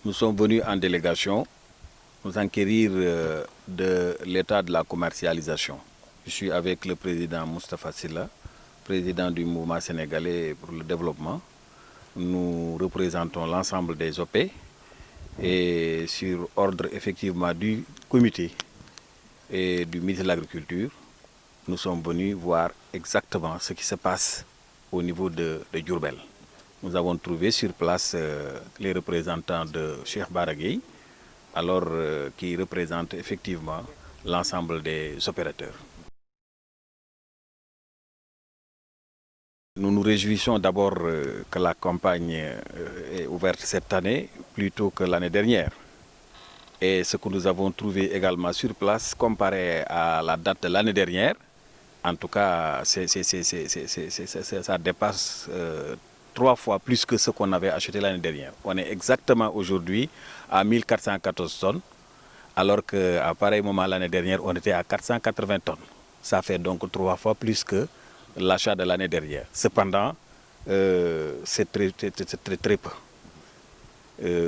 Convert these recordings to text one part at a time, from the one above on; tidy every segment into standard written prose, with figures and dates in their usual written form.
Nous sommes venus en délégation nous enquérir de l'état de la commercialisation. Je suis avec le président Moustapha Sylla, président du mouvement sénégalais pour le développement. Nous représentons l'ensemble des OP et sur ordre effectivement du comité et du ministre de l'Agriculture, nous sommes venus voir exactement ce qui se passe au niveau de Diourbel. Nous avons trouvé sur place les représentants de Cheikh Bara Gueye, alors qui représentent effectivement l'ensemble des opérateurs. Nous nous réjouissons d'abord que la campagne est ouverte cette année plutôt que l'année dernière. Et ce que nous avons trouvé également sur place, comparé à la date de l'année dernière, en tout cas, ça dépasse 3 fois plus que ce qu'on avait acheté l'année dernière. On est exactement aujourd'hui à 1414 tonnes, alors qu'à pareil moment l'année dernière, on était à 480 tonnes. Ça fait donc 3 fois plus que l'achat de l'année dernière. Cependant, c'est très peu.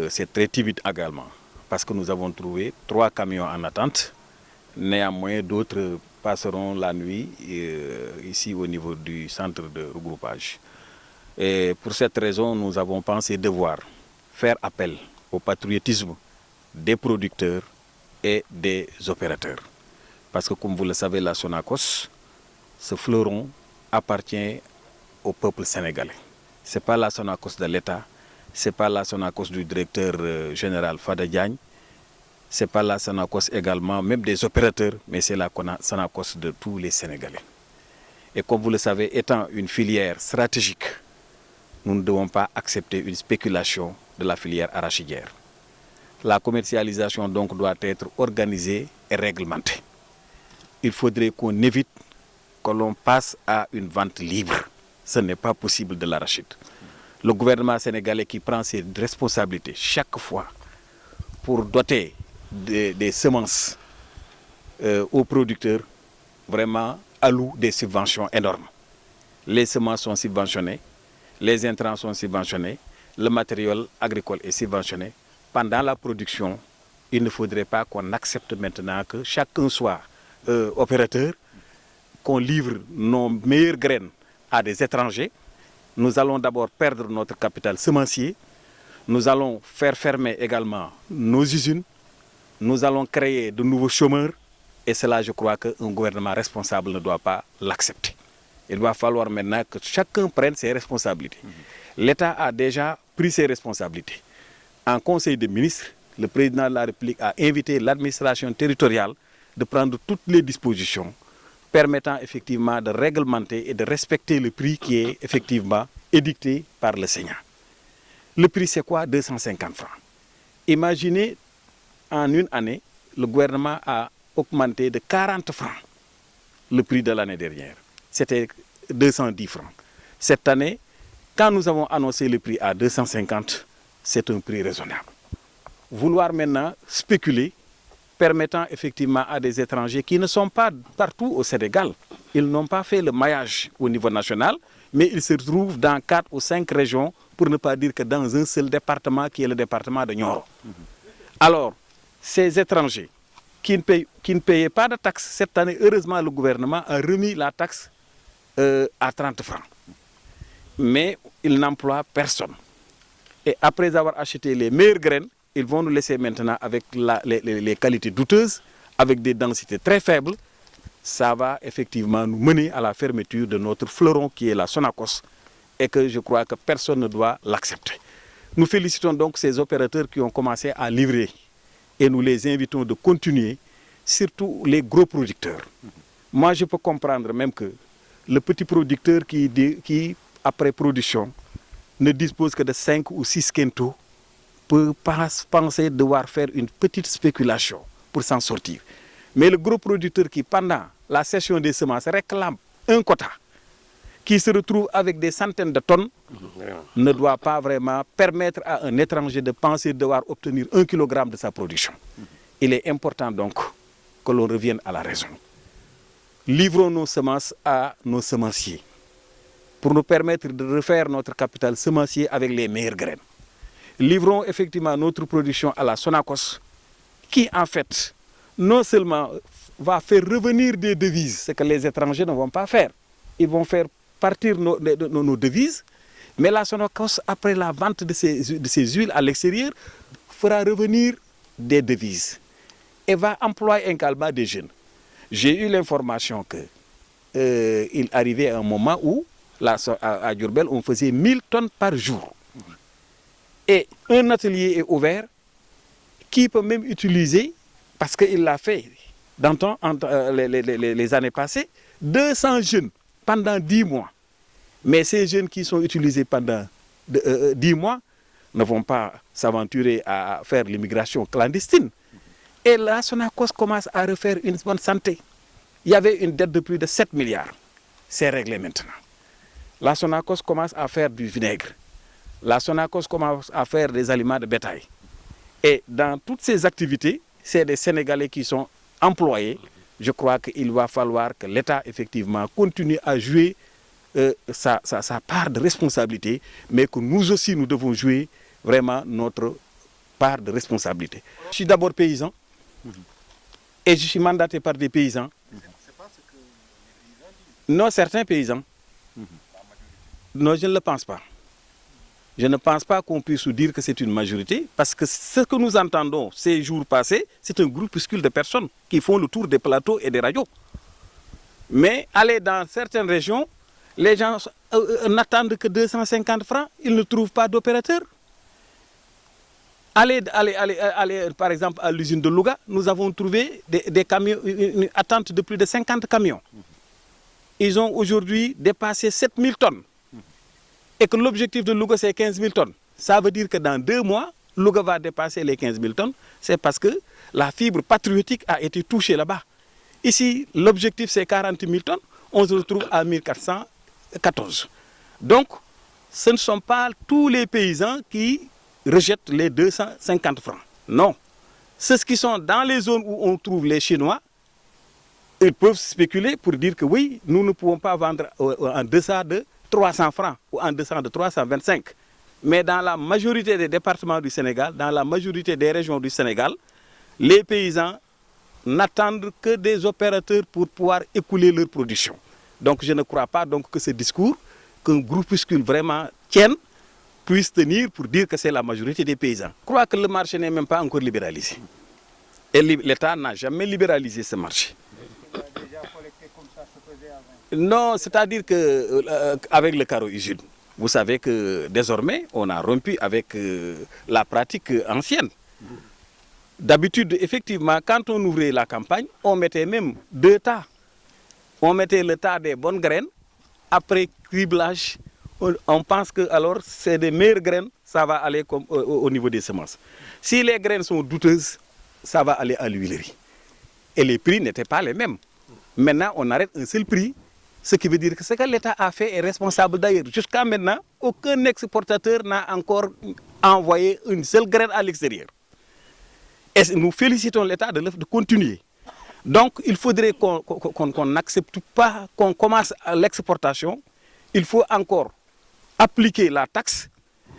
C'est très timide également, parce que nous avons trouvé 3 camions en attente. Néanmoins, d'autres passeront la nuit ici au niveau du centre de regroupage. Et pour cette raison, nous avons pensé devoir faire appel au patriotisme des producteurs et des opérateurs. Parce que comme vous le savez, la Sonacos, ce fleuron appartient au peuple sénégalais. Ce n'est pas la Sonacos de l'État, ce n'est pas la Sonacos du directeur général Fada Diagne, ce n'est pas la Sonacos également, même des opérateurs, mais c'est la Sonacos de tous les Sénégalais. Et comme vous le savez, étant une filière stratégique, nous ne devons pas accepter une spéculation de la filière arachidière. La commercialisation donc doit être organisée et réglementée. Il faudrait qu'on évite que l'on passe à une vente libre. Ce n'est pas possible de l'arachide. Le gouvernement sénégalais qui prend ses responsabilités chaque fois pour doter des semences aux producteurs, vraiment alloue des subventions énormes. Les semences sont subventionnées, les intrants sont subventionnés, le matériel agricole est subventionné. Pendant la production, il ne faudrait pas qu'on accepte maintenant que chacun soit opérateur, qu'on livre nos meilleures graines à des étrangers. Nous allons d'abord perdre notre capital semencier, nous allons faire fermer également nos usines, nous allons créer de nouveaux chômeurs et cela, je crois qu'un gouvernement responsable ne doit pas l'accepter. Il va falloir maintenant que chacun prenne ses responsabilités. L'État a déjà pris ses responsabilités. En Conseil des ministres, le président de la République a invité l'administration territoriale de prendre toutes les dispositions permettant effectivement de réglementer et de respecter le prix qui est effectivement édicté par le Sénat. Le prix c'est quoi? 250 francs. Imaginez, en une année, le gouvernement a augmenté de 40 francs le prix de l'année dernière. C'était 210 francs. Cette année, quand nous avons annoncé le prix à 250, c'est un prix raisonnable. Vouloir maintenant spéculer, permettant effectivement à des étrangers qui ne sont pas partout au Sénégal, ils n'ont pas fait le maillage au niveau national, mais ils se trouvent dans 4 ou 5 régions, pour ne pas dire que dans un seul département qui est le département de Nioro. Alors, ces étrangers qui ne payaient pas de taxes, cette année, heureusement, le gouvernement a remis la taxe à 30 francs. Mais ils n'emploient personne. Et après avoir acheté les meilleures graines, ils vont nous laisser maintenant avec les qualités douteuses, avec des densités très faibles. Ça va effectivement nous mener à la fermeture de notre fleuron qui est la Sonacos et que je crois que personne ne doit l'accepter. Nous félicitons donc ces opérateurs qui ont commencé à livrer et nous les invitons de continuer, surtout les gros producteurs. Moi, je peux comprendre même que le petit producteur qui après production, ne dispose que de 5 ou 6 quintaux, peut penser devoir faire une petite spéculation pour s'en sortir. Mais le gros producteur qui, pendant la cession des semences, réclame un quota, qui se retrouve avec des centaines de tonnes, ne doit pas vraiment permettre à un étranger de penser devoir obtenir 1 kg de sa production. Il est important donc que l'on revienne à la raison. Livrons nos semences à nos semenciers pour nous permettre de refaire notre capital semencier avec les meilleures graines. livrons effectivement notre production à la Sonacos, qui en fait, non seulement va faire revenir des devises, ce que les étrangers ne vont pas faire. Ils vont faire partir nos devises, mais la Sonacos, après la vente de ces huiles à l'extérieur, fera revenir des devises et va employer également des jeunes. J'ai eu l'information qu'il arrivait un moment où, à Diourbel, on faisait 1000 tonnes par jour. Et un atelier est ouvert qui peut même utiliser, parce qu'il l'a fait dans les années passées, 200 jeunes pendant 10 mois. Mais ces jeunes qui sont utilisés pendant 10 mois ne vont pas s'aventurer à faire l'immigration clandestine. Et là, Sonacos commence à refaire une bonne santé. Il y avait une dette de plus de 7 milliards. C'est réglé maintenant. La Sonacos commence à faire du vinaigre. La Sonacos commence à faire des aliments de bétail. Et dans toutes ces activités, c'est des Sénégalais qui sont employés. Je crois qu'il va falloir que l'État, effectivement, continue à jouer sa part de responsabilité, mais que nous aussi, nous devons jouer vraiment notre part de responsabilité. Je suis d'abord paysan et je suis mandaté par des paysans. C'est pas ce que les paysans disent. Non, certains paysans. Non, je ne le pense pas. Je ne pense pas qu'on puisse dire que c'est une majorité, parce que ce que nous entendons ces jours passés, c'est un groupuscule de personnes qui font le tour des plateaux et des radios. Mais aller dans certaines régions, les gens n'attendent que 250 francs, ils ne trouvent pas d'opérateur. Aller, par exemple, à l'usine de Louga, nous avons trouvé des camions, une attente de plus de 50 camions. Ils ont aujourd'hui dépassé 7000 tonnes. Et que l'objectif de Louga, c'est 15 000 tonnes. Ça veut dire que dans 2 mois, Louga va dépasser les 15 000 tonnes. C'est parce que la fibre patriotique a été touchée là-bas. Ici, l'objectif, c'est 40 000 tonnes. On se retrouve à 1414. Donc, ce ne sont pas tous les paysans qui rejettent les 250 francs. Non. Ceux qui sont dans les zones où on trouve les Chinois, ils peuvent spéculer pour dire que oui, nous ne pouvons pas vendre en deçà de 300 francs ou en deçà de 325. Mais dans la majorité des départements du Sénégal, dans la majorité des régions du Sénégal, les paysans n'attendent que des opérateurs pour pouvoir écouler leur production. Donc je ne crois pas donc que ce discours, qu'un groupuscule vraiment tienne, puisse tenir pour dire que c'est la majorité des paysans. Je crois que le marché n'est même pas encore libéralisé. Et l'État n'a jamais libéralisé ce marché. Non, c'est-à-dire qu'avec le carreau-usine, vous savez que désormais, on a rompu avec la pratique ancienne. D'habitude, effectivement, quand on ouvrait la campagne, on mettait même 2 tas. On mettait le tas des bonnes graines. Après criblage, on pense que alors c'est des meilleures graines, ça va aller comme, au niveau des semences. Si les graines sont douteuses, ça va aller à l'huilerie. Et les prix n'étaient pas les mêmes. Maintenant, on arrête un seul prix. Ce qui veut dire que ce que l'État a fait est responsable d'ailleurs. Jusqu'à maintenant, aucun exportateur n'a encore envoyé une seule graine à l'extérieur. Et nous félicitons l'État de continuer. Donc, il faudrait qu'on n'accepte pas, qu'on commence à l'exportation. Il faut encore appliquer la taxe.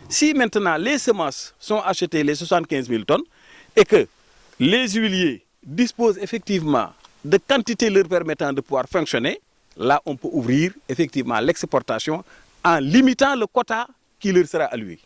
Si maintenant les semences sont achetées les 75 000 tonnes et que les huiliers disposent effectivement de quantités leur permettant de pouvoir fonctionner, là, on peut ouvrir effectivement l'exportation en limitant le quota qui leur sera alloué.